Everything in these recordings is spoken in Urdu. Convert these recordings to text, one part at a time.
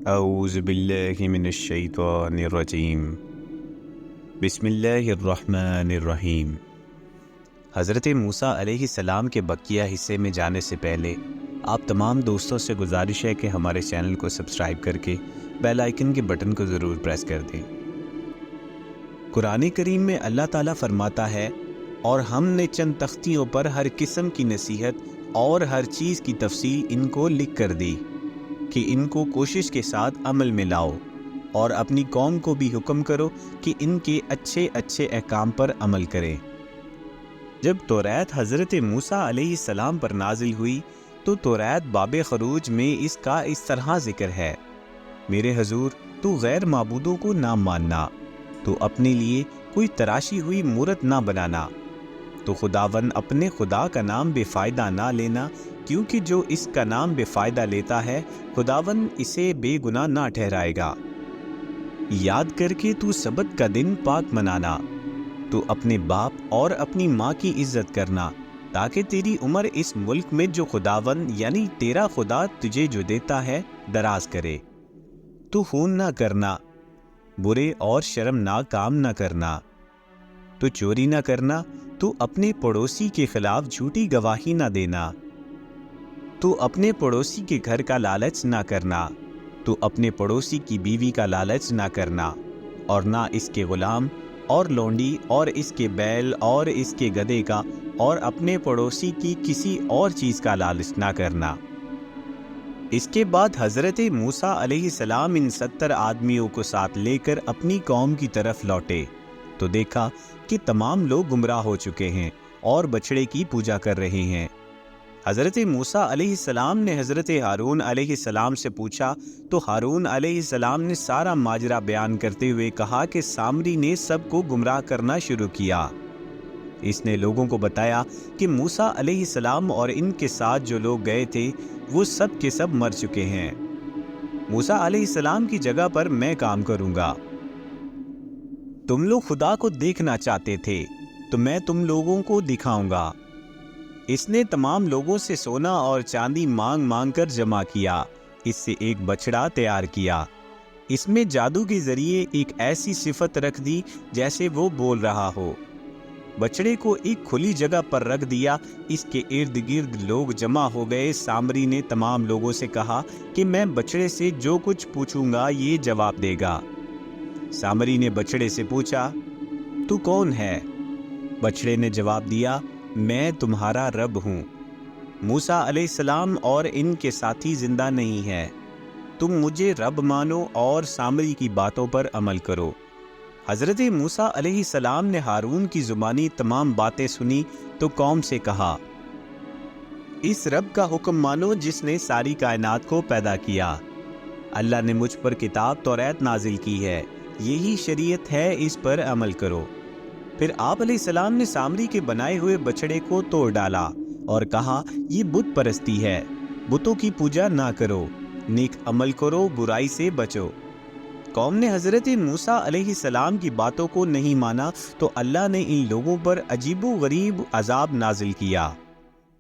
اعوذ باللہ من الشیطان الرجیم بسم اللہ الرحمن الرحیم۔ حضرت موسیٰ علیہ السلام کے بقیہ حصے میں جانے سے پہلے آپ تمام دوستوں سے گزارش ہے کہ ہمارے چینل کو سبسکرائب کر کے بیل آئیکن کے بٹن کو ضرور پریس کر دیں۔ قرآن کریم میں اللہ تعالیٰ فرماتا ہے، اور ہم نے چند تختیوں پر ہر قسم کی نصیحت اور ہر چیز کی تفصیل ان کو لکھ کر دی کہ ان کو کوشش کے ساتھ عمل میں لاؤ، اور اپنی قوم کو بھی حکم کرو کہ ان کے اچھے اچھے احکام پر عمل کرے۔ جب توریت حضرت موسیٰ علیہ السلام پر نازل ہوئی تو توریت باب خروج میں اس کا اس طرح ذکر ہے: میرے حضور، تو غیر معبودوں کو نہ ماننا، تو اپنے لیے کوئی تراشی ہوئی مورت نہ بنانا، تو خداوند اپنے خدا کا نام بے فائدہ نہ لینا، کیونکہ جو اس کا نام بے فائدہ لیتا ہے خداوند اسے بے گناہ نہ ٹھہرائے گا۔ یاد کر کے تو سبت کا دن پاک منانا، تو اپنے باپ اور اپنی ماں کی عزت کرنا، تاکہ تیری عمر اس ملک میں جو خداوند یعنی تیرا خدا تجھے جو دیتا ہے دراز کرے۔ تو خون نہ کرنا، برے اور شرمناک کام نہ کرنا، تو چوری نہ کرنا، تو اپنے پڑوسی کے خلاف جھوٹی گواہی نہ دینا، تو اپنے پڑوسی کے گھر کا لالچ نہ کرنا، تو اپنے پڑوسی کی بیوی کا لالچ نہ کرنا، اور نہ اس کے غلام اور لونڈی اور اس کے بیل اور اس کے گدھے کا اور اپنے پڑوسی کی کسی اور چیز کا لالچ نہ کرنا۔ اس کے بعد حضرت موسیٰ علیہ السلام ان 70 آدمیوں کو ساتھ لے کر اپنی قوم کی طرف لوٹے تو دیکھا کہ تمام لوگ گمراہ ہو چکے ہیں اور بچڑے کی پوجا کر رہے ہیں۔ حضرت موسیٰ علیہ السلام نے حضرت ہارون علیہ السلام سے پوچھا تو ہارون علیہ السلام نے سارا ماجرا بیان کرتے ہوئے کہا کہ سامری نے سب کو گمراہ کرنا شروع کیا۔ اس نے لوگوں کو بتایا کہ موسیٰ علیہ السلام اور ان کے ساتھ جو لوگ گئے تھے وہ سب کے سب مر چکے ہیں۔ موسیٰ علیہ السلام کی جگہ پر میں کام کروں گا۔ تم لوگ خدا کو دیکھنا چاہتے تھے تو میں تم لوگوں کو دکھاؤں گا۔ اس نے تمام لوگوں سے سونا اور چاندی مانگ مانگ کر جمع کیا، اس سے ایک بچڑا تیار کیا۔ اس میں جادو کے ذریعے ایک ایسی صفت رکھ دی جیسے وہ بول رہا ہو۔ بچڑے کو ایک کھلی جگہ پر رکھ دیا، اس کے ارد گرد لوگ جمع ہو گئے۔ سامری نے تمام لوگوں سے کہا کہ میں بچڑے سے جو کچھ پوچھوں گا یہ جواب دے گا۔ سامری نے بچڑے سے پوچھا، تو کون ہے؟ بچڑے نے جواب دیا، میں تمہارا رب ہوں۔ موسیٰ علیہ السلام اور ان کے ساتھی زندہ نہیں ہے، تم مجھے رب مانو اور سامری کی باتوں پر عمل کرو۔ حضرت موسیٰ علیہ السلام نے ہارون کی زبانی تمام باتیں سنی تو قوم سے کہا، اس رب کا حکم مانو جس نے ساری کائنات کو پیدا کیا۔ اللہ نے مجھ پر کتاب توریت نازل کی ہے، یہی شریعت ہے، اس پر عمل کرو۔ پھر آپ علیہ السلام نے سامری کے بنائے ہوئے بچڑے کو توڑ ڈالا اور کہا، یہ بت پرستی ہے، بتوں کی پوجا نہ کرو، نیک عمل کرو، برائی سے بچو۔ قوم نے حضرت موسیٰ علیہ السلام کی باتوں کو نہیں مانا تو اللہ نے ان لوگوں پر عجیب و غریب عذاب نازل کیا۔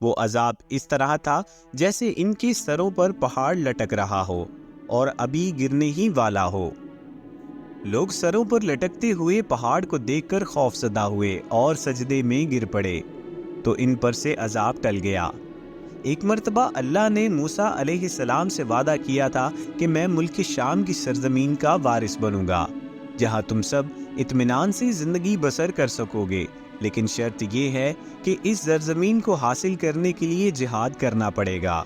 وہ عذاب اس طرح تھا جیسے ان کے سروں پر پہاڑ لٹک رہا ہو اور ابھی گرنے ہی والا ہو۔ لوگ سروں پر لٹکتے ہوئے پہاڑ کو دیکھ کر خوف زدہ ہوئے اور سجدے میں گر پڑے تو ان پر سے عذاب ٹل گیا۔ ایک مرتبہ اللہ نے موسیٰ علیہ السلام سے وعدہ کیا تھا کہ میں ملک شام کی سرزمین کا وارث بنوں گا، جہاں تم سب اطمینان سے زندگی بسر کر سکو گے، لیکن شرط یہ ہے کہ اس سرزمین کو حاصل کرنے کے لیے جہاد کرنا پڑے گا۔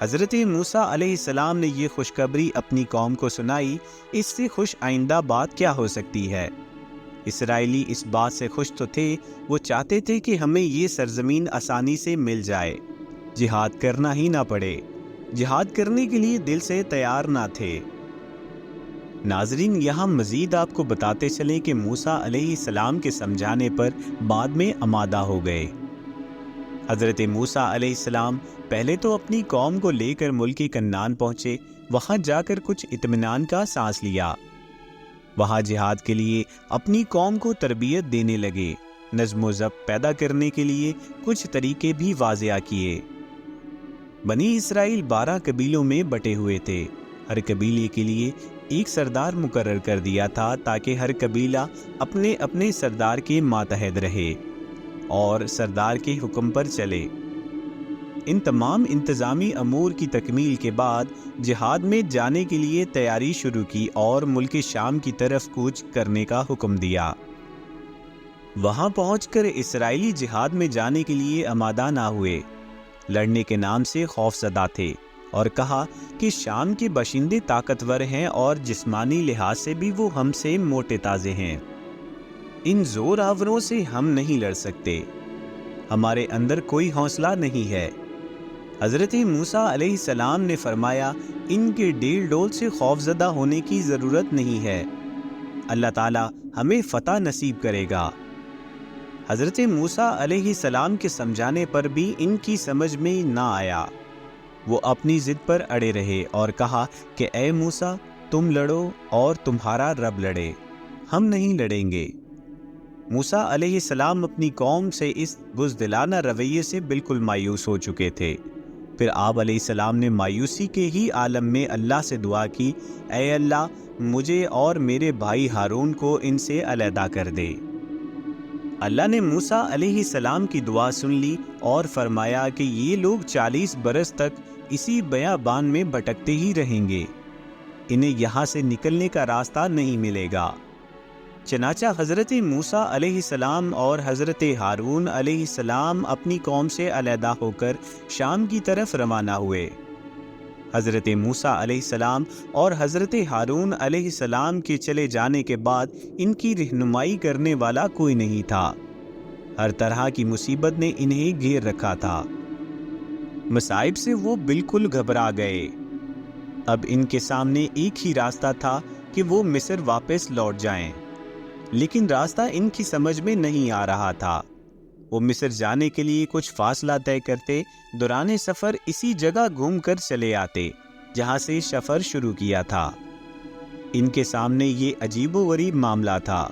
حضرت موسیٰ علیہ السلام نے یہ خوشخبری اپنی قوم کو سنائی۔ اس سے خوش آئندہ بات کیا ہو سکتی ہے؟ اسرائیلی اس بات سے خوش تو تھے، وہ چاہتے تھے کہ ہمیں یہ سرزمین آسانی سے مل جائے، جہاد کرنا ہی نہ پڑے۔ جہاد کرنے کے لیے دل سے تیار نہ تھے۔ ناظرین، یہاں مزید آپ کو بتاتے چلیں کہ موسیٰ علیہ السلام کے سمجھانے پر بعد میں آمادہ ہو گئے۔ حضرت موسیٰ علیہ السلام پہلے تو اپنی قوم کو لے کر ملک کنعان پہنچے، وہاں جا کر کچھ اطمینان کا سانس لیا۔ وہاں جہاد کے لیے اپنی قوم کو تربیت دینے لگے، نظم و ضبط پیدا کرنے کے لیے کچھ طریقے بھی واضح کیے۔ بنی اسرائیل 12 قبیلوں میں بٹے ہوئے تھے ہر قبیلے کے لیے ایک سردار مقرر کر دیا تھا تاکہ ہر قبیلہ اپنے اپنے سردار کے ماتحت رہے اور سردار کے حکم پر چلے۔ ان تمام انتظامی امور کی تکمیل کے بعد جہاد میں جانے کے لیے تیاری شروع کی اور ملک شام کی طرف کوچ کرنے کا حکم دیا۔ وہاں پہنچ کر اسرائیلی جہاد میں جانے کے لیے آمادہ نہ ہوئے، لڑنے کے نام سے خوف زدہ تھے اور کہا کہ شام کے باشندے طاقتور ہیں اور جسمانی لحاظ سے بھی وہ ہم سے موٹے تازے ہیں، ان زور آوروں سے ہم نہیں لڑ سکتے، ہمارے اندر کوئی حوصلہ نہیں ہے۔ حضرت موسیٰ علیہ السلام نے فرمایا، ان کے ڈیل ڈول سے خوف زدہ ہونے کی ضرورت نہیں ہے، اللہ تعالیٰ ہمیں فتح نصیب کرے گا۔ حضرت موسیٰ علیہ السلام کے سمجھانے پر بھی ان کی سمجھ میں نہ آیا، وہ اپنی ضد پر اڑے رہے اور کہا کہ اے موسیٰ تم لڑو اور تمہارا رب لڑے، ہم نہیں لڑیں گے۔ موسیٰ علیہ السلام اپنی قوم سے اس بزدلانہ رویے سے بالکل مایوس ہو چکے تھے۔ پھر آپ علیہ السلام نے مایوسی کے ہی عالم میں اللہ سے دعا کی، اے اللہ مجھے اور میرے بھائی ہارون کو ان سے علیحدہ کر دے۔ اللہ نے موسیٰ علیہ السلام کی دعا سن لی اور فرمایا کہ یہ لوگ 40 برس تک اسی بیابان میں بھٹکتے ہی رہیں گے، انہیں یہاں سے نکلنے کا راستہ نہیں ملے گا۔ چنانچہ حضرت موسیٰ علیہ السلام اور حضرت ہارون علیہ السلام اپنی قوم سے علیحدہ ہو کر شام کی طرف روانہ ہوئے۔ حضرت موسیٰ علیہ السلام اور حضرت ہارون علیہ السلام کے چلے جانے کے بعد ان کی رہنمائی کرنے والا کوئی نہیں تھا، ہر طرح کی مصیبت نے انہیں گھیر رکھا تھا، مصائب سے وہ بالکل گھبرا گئے۔ اب ان کے سامنے ایک ہی راستہ تھا کہ وہ مصر واپس لوٹ جائیں، لیکن راستہ ان کی سمجھ میں نہیں آ رہا تھا۔ وہ مصر جانے کے لیے کچھ فاصلہ طے کرتے، دوران سفر اسی جگہ گھوم کر چلے آتے جہاں سے سفر شروع کیا تھا۔ ان کے سامنے یہ عجیب و غریب معاملہ تھا،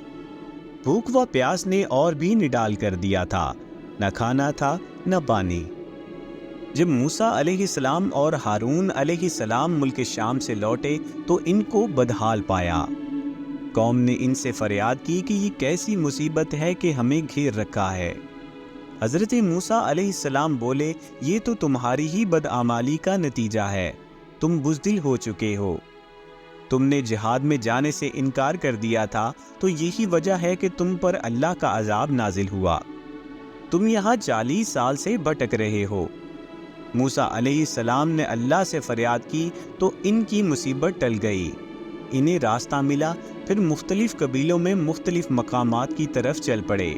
بھوک و پیاس نے اور بھی نڈال کر دیا تھا، نہ کھانا تھا نہ پانی۔ جب موسیٰ علیہ السلام اور ہارون علیہ السلام ملک شام سے لوٹے تو ان کو بدحال پایا۔ قوم نے ان سے فریاد کی کہ یہ کیسی مصیبت ہے کہ ہمیں گھیر رکھا ہے۔ حضرت موسیٰ علیہ السلام بولے، یہ تو تمہاری ہی بدعمالی کا نتیجہ ہے، تم بزدل ہو چکے ہو، تم نے جہاد میں جانے سے انکار کر دیا تھا تو یہی وجہ ہے کہ تم پر اللہ کا عذاب نازل ہوا، تم یہاں 40 سال سے بھٹک رہے ہو۔ موسیٰ علیہ السلام نے اللہ سے فریاد کی تو ان کی مصیبت ٹل گئی، انہیں راستہ ملا، پھر مختلف قبیلوں میں مختلف مقامات کی طرف چل پڑے۔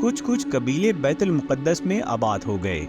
کچھ قبیلے بیت المقدس میں آباد ہو گئے۔